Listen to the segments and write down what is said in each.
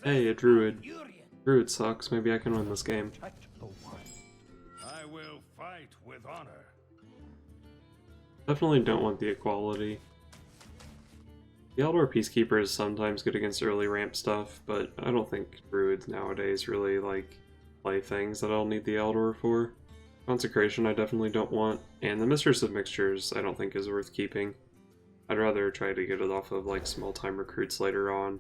Hey, a Druid. Druid sucks, maybe I can win this game. I will fight with honor. Definitely don't want the equality. The Eldor Peacekeeper is sometimes good against early ramp stuff, but I don't think Druids nowadays really, play things that I'll need the Eldor for. Consecration I definitely don't want, and the Mistress of Mixtures I don't think is worth keeping. I'd rather try to get it off of, small-time recruits later on,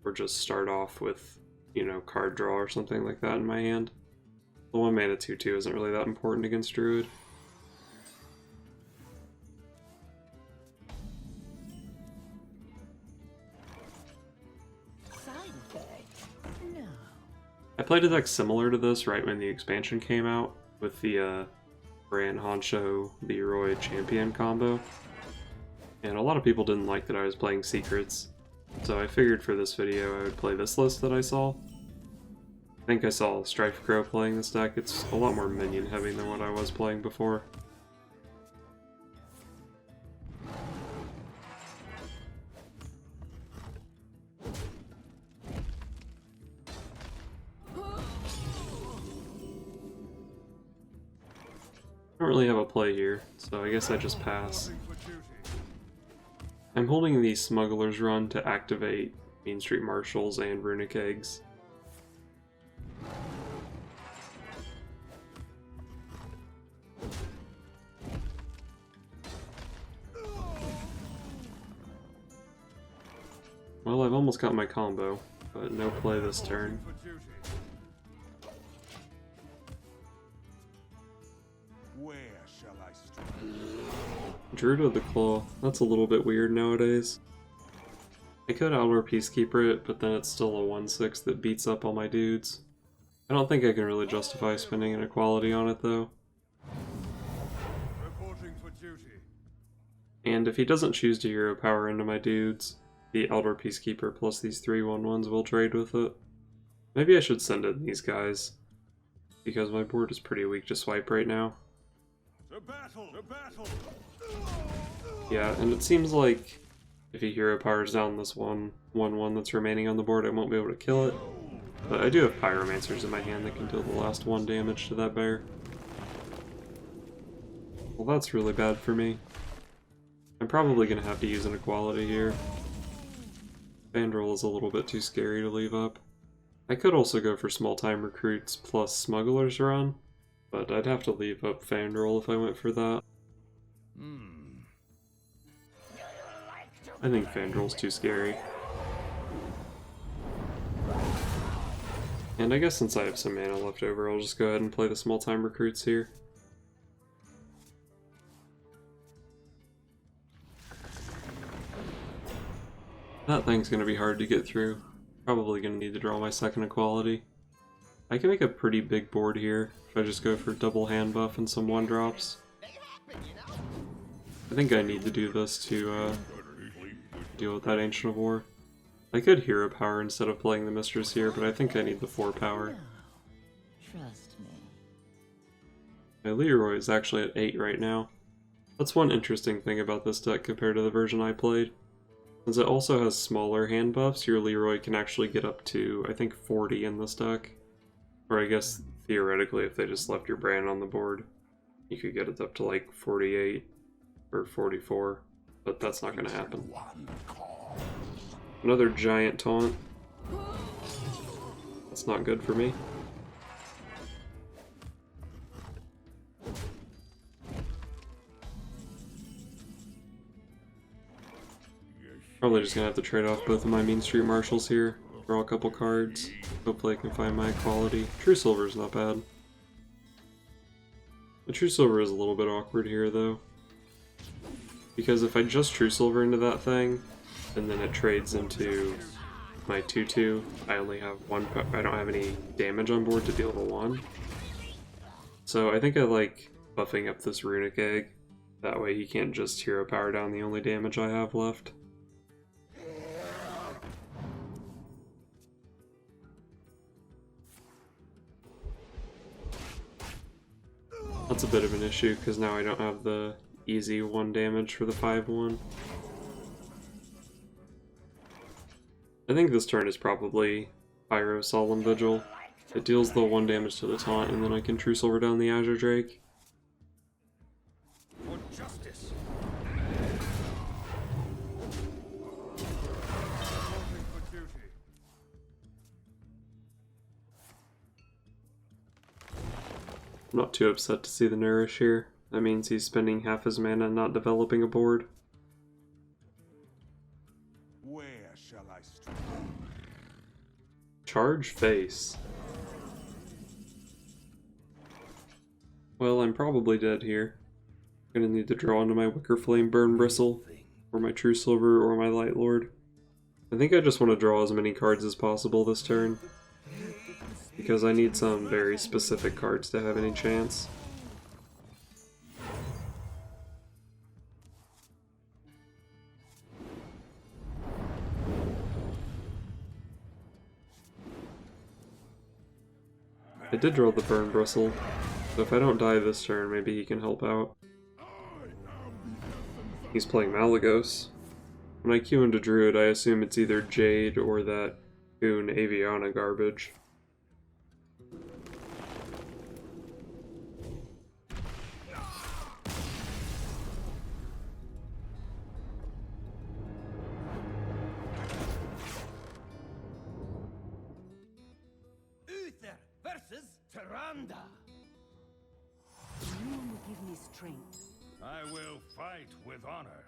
or just start off with, card draw or something like that in my hand. The 1 mana 2/2 isn't really that important against Druid. No. I played a deck similar to this right when the expansion came out, with the Bran Honcho Leroy Champion combo. And a lot of people didn't like that I was playing Secrets, so I figured for this video I would play this list that I saw. I think I saw Strife Crow playing this deck. It's a lot more minion heavy than what I was playing before. I don't really have a play here, so I guess I just pass. I'm holding the Smuggler's Run to activate Mean Street Marshals and Runic Eggs. Well, I've almost got my combo, but no play this turn. Where shall I strike? Druid of the Claw, that's a little bit weird nowadays. I could Outdoor Peacekeeper it, but then it's still a 1/6 that beats up all my dudes. I don't think I can really justify spending an equality on it though. Reporting for duty. And if he doesn't choose to hero power into my dudes, the Eldor Peacekeeper plus these 3/1/1s will trade with it. Maybe I should send in these guys, because my board is pretty weak to swipe right now. To battle! To battle! Yeah, and it seems like if he hero powers down this 1/1 that's remaining on the board, I won't be able to kill it. But I do have Pyromancers in my hand that can deal the last 1 damage to that bear. Well, that's really bad for me. I'm probably going to have to use an equality here. Fandral is a little bit too scary to leave up. I could also go for small-time recruits plus Smuggler's Run, but I'd have to leave up Fandral if I went for that. I think Fandral's too scary. And I guess since I have some mana left over, I'll just go ahead and play the small-time recruits here. That thing's gonna be hard to get through. Probably gonna need to draw my second equality. I can make a pretty big board here if I just go for double hand buff and some 1-drops. I think I need to do this to deal with that Ancient of War. I could hero power instead of playing the Mistress here, but I think I need the 4 power. Trust me. My Leroy is actually at 8 right now. That's one interesting thing about this deck compared to the version I played. Since it also has smaller hand buffs, your Leroy can actually get up to, I think, 40 in this deck. Or I guess, theoretically, if they just left your Bran on the board, you could get it up to 48 or 44, but that's not going to happen. Another giant taunt. That's not good for me. Probably just gonna have to trade off both of my Mean Street Marshals here. Draw a couple cards. Hopefully I can find my equality. True Silver is not bad. The True Silver is a little bit awkward here though, because if I just True Silver into that thing, and then it trades into my 2/2, I only have I don't have any damage on board to deal the 1. So I think I like buffing up this Runic Egg. That way he can't just hero power down the only damage I have left. That's a bit of an issue, because now I don't have the easy 1 damage for the 5/1. I think this turn is probably Pyro Solemn Vigil. It deals the 1 damage to the taunt, and then I can True Silver down the Azure Drake. For justice. For duty. I'm not too upset to see the Nourish here. That means he's spending half his mana and not developing a board. Where shall I strike? Charge Face. Well, I'm probably dead here. Gonna need to draw into my Wicker Flame Burn Bristle, or my True Silver, or my Light Lord. I think I just want to draw as many cards as possible this turn, because I need some very specific cards to have any chance. I did draw the Burn Bristle, so if I don't die this turn, maybe he can help out. He's playing Malygos. When I queue into Druid, I assume it's either Jade or that Goon Aviana garbage. Uther versus Tyrande. You will give me strength. I will fight with honor.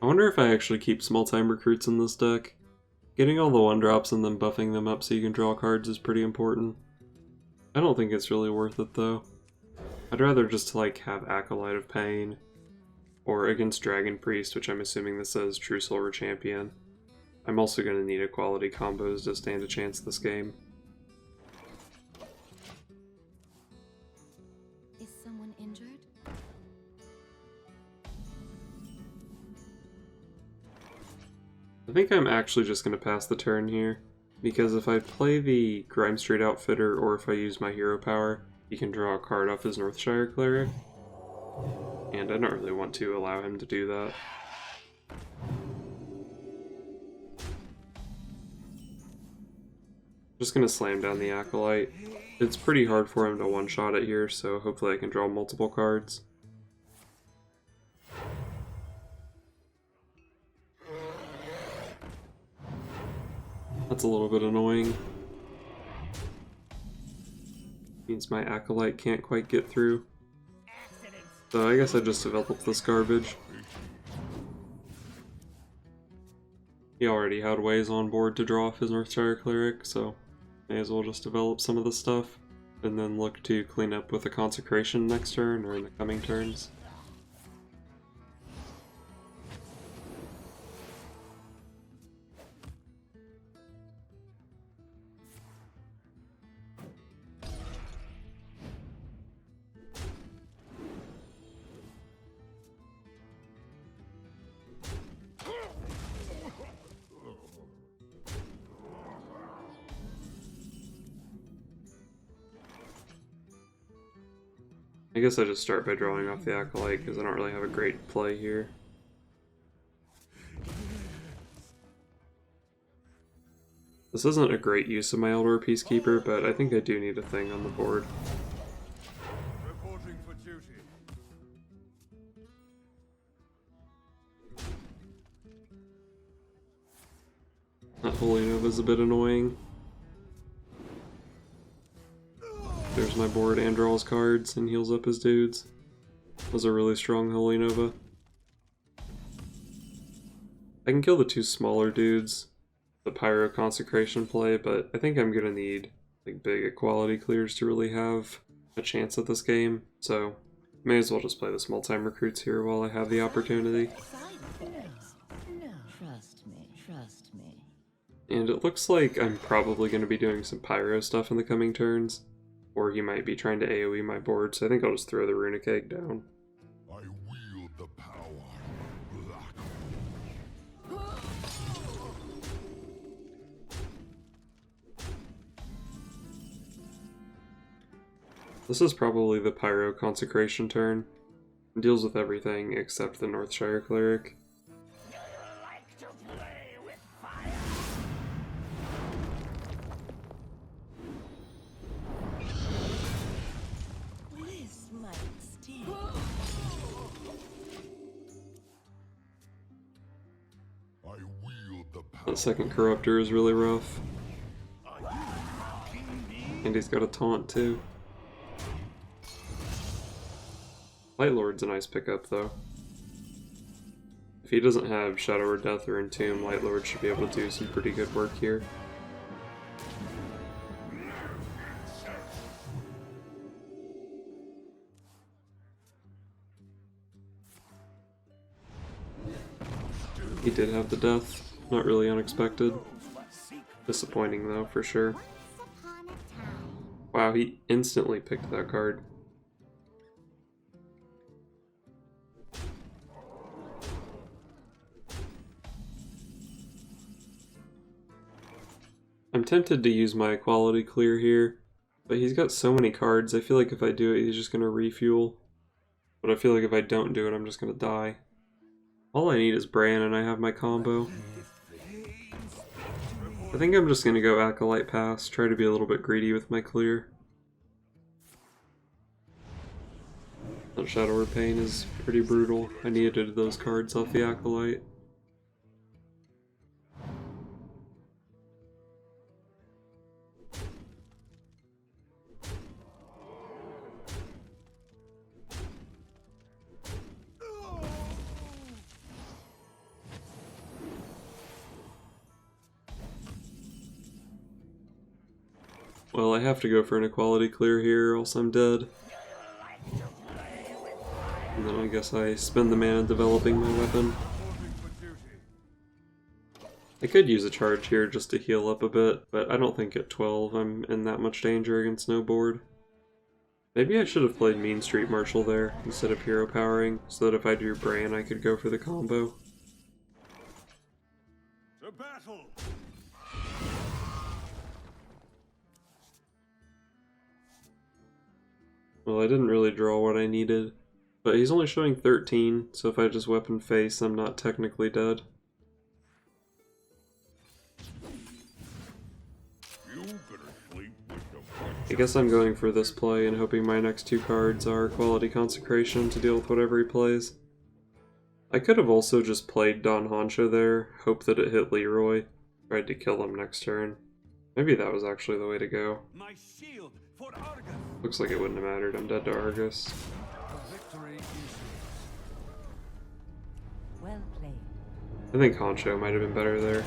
I wonder if I actually keep small-time recruits in this deck. Getting all the 1-drops and then buffing them up so you can draw cards is pretty important. I don't think it's really worth it though. I'd rather just like have Acolyte of Pain, or against Dragon Priest, which I'm assuming this says True Silver Champion. I'm also going to need equality combos to stand a chance this game. Is someone injured? I think I'm actually just going to pass the turn here, because if I play the Grimestreet Outfitter or if I use my hero power, he can draw a card off his Northshire Cleric, and I don't really want to allow him to do that. Just going to slam down the Acolyte. It's pretty hard for him to one-shot it here, so hopefully I can draw multiple cards. That's a little bit annoying. Means my Acolyte can't quite get through. So I guess I just developed this garbage. He already had ways on board to draw off his Northshire Cleric, so may as well just develop some of the stuff, and then look to clean up with a Consecration next turn or in the coming turns. I guess I just start by drawing off the Acolyte, because I don't really have a great play here. This isn't a great use of my Eldor Peacekeeper, but I think I do need a thing on the board. Reporting for duty. That Holy Nova's a bit annoying. There's my board and draws cards and heals up his dudes. Was a really strong Holy Nova. I can kill the 2 smaller dudes, the Pyro Consecration play, but I think I'm gonna need like big equality clears to really have a chance at this game, so may as well just play the small-time recruits here while I have the opportunity. No. Trust me. Trust me. And it looks like I'm probably going to be doing some Pyro stuff in the coming turns, or he might be trying to AoE my board, so I think I'll just throw the Runic Egg down. I wield the power. Black. This is probably the Pyro Consecration turn. It deals with everything except the Northshire Cleric. Like to play with I wield the power. That second Corruptor is really rough. And he's got a taunt too. Light Lord's a nice pickup though. If he doesn't have Shadow or Death or Entomb, Light Lord should be able to do some pretty good work here. He did have the Death, not really unexpected. Disappointing though, for sure. Wow, he instantly picked that card. I'm tempted to use my equality clear here, but he's got so many cards, I feel like if I do it, he's just going to refuel. But I feel like if I don't do it, I'm just going to die. All I need is Bran and I have my combo. I think I'm just going to go Acolyte Pass, try to be a little bit greedy with my clear. That Shadow or Pain is pretty brutal. I needed those cards off the Acolyte. Well, I have to go for an equality clear here, else I'm dead. And then I guess I spend the mana developing my weapon. I could use a charge here just to heal up a bit, but I don't think at 12 I'm in that much danger against no board. Maybe I should have played Mean Street Marshal there instead of hero powering, so that if I drew Bran I could go for the combo. To battle. Well, I didn't really draw what I needed, but he's only showing 13, so if I just weapon face, I'm not technically dead. You better sleep with the I guess I'm going for this play and hoping my next two cards are Quality Consecration to deal with whatever he plays. I could have also just played Don Honcho there, hope that it hit Leroy, tried to kill him next turn. Maybe that was actually the way to go. My shield for Argus. Looks like it wouldn't have mattered, I'm dead to Argus. The victory is Well played. I think Honcho might have been better there.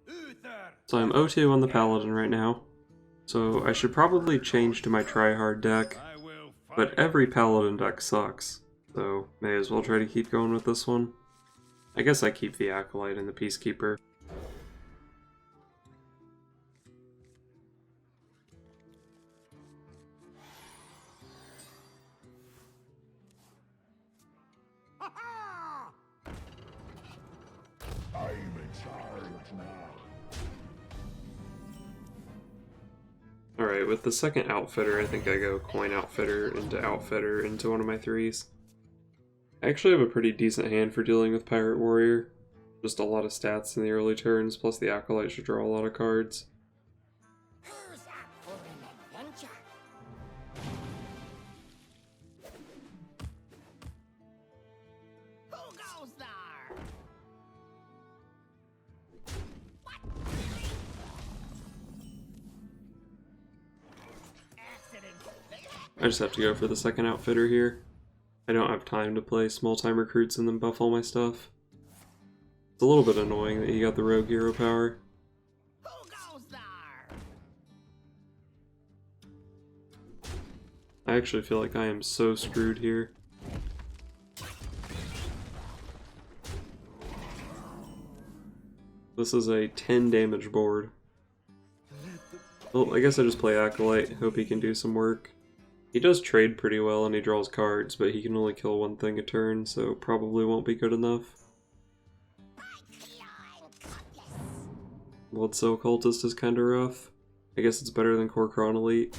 Uther. So I'm 0-2 on the Paladin right now, so I should probably change to my try-hard deck, I will fight. but every Paladin deck sucks, so may as well try to keep going with this one. I guess I keep the Acolyte and the Peacekeeper. I'm in charge now. Alright, with the second Outfitter, I think I go Coin Outfitter into one of my threes. I actually have a pretty decent hand for dealing with Pirate Warrior. Just a lot of stats in the early turns, plus the Acolyte should draw a lot of cards. Who's up for an adventure? Who goes there? I just have to go for the second Outfitter here. I don't have time to play small-time recruits and then buff all my stuff. It's a little bit annoying that he got the rogue hero power. Who goes there? I actually feel like I am so screwed here. This is a 10 damage board. Well, I guess I just play Acolyte, hope he can do some work. He does trade pretty well and he draws cards, but he can only kill one thing a turn, so probably won't be good enough. Bloodsoul Cultist is kinda rough. I guess it's better than Kor'kron Elite.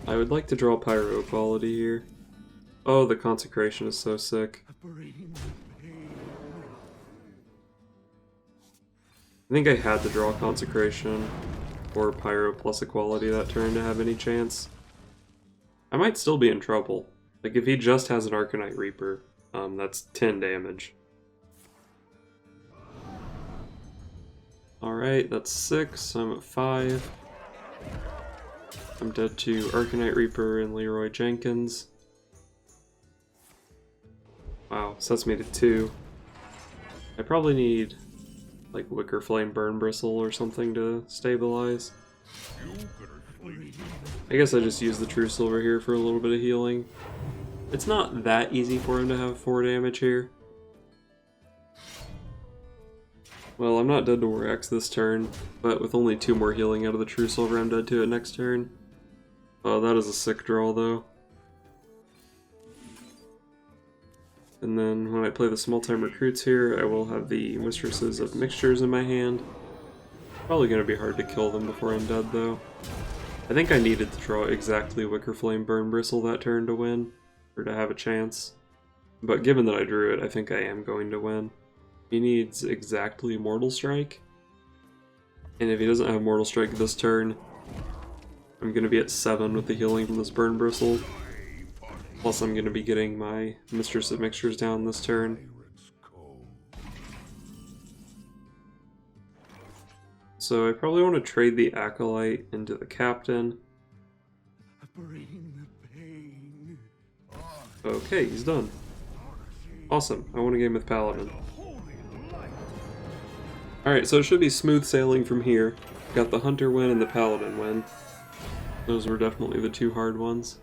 I would like to draw Pyro Quality here. Oh, the Consecration is so sick. I think I had to draw Consecration. or Pyro plus Equality that turn to have any chance. I might still be in trouble. Like, if he just has an Arcanite Reaper, that's 10 damage. Alright, that's 6, I'm at 5. I'm dead to Arcanite Reaper and Leroy Jenkins. Wow, sets me to 2. I probably need, like, Wicker Flame Burn Bristle or something to stabilize. I guess I just use the True Silver here for a little bit of healing. It's not that easy for him to have 4 damage here. Well, I'm not dead to Warax this turn, but with only 2 more healing out of the True Silver, I'm dead to it next turn. Oh, that is a sick draw, though. And then when I play the small-time recruits here, I will have the Mistresses of Mixtures in my hand. Probably going to be hard to kill them before I'm dead, though. I think I needed to draw exactly Wicker Flame Burn Bristle that turn to win, or to have a chance. But given that I drew it, I think I am going to win. He needs exactly Mortal Strike. And if he doesn't have Mortal Strike this turn, I'm going to be at 7 with the healing from this Burn Bristle. Plus I'm going to be getting my Mistress of Mixtures down this turn. So I probably want to trade the Acolyte into the Captain. Okay, he's done. Awesome, I won a game with Paladin. Alright, so it should be smooth sailing from here. Got the Hunter win and the Paladin win. Those were definitely the 2 hard ones.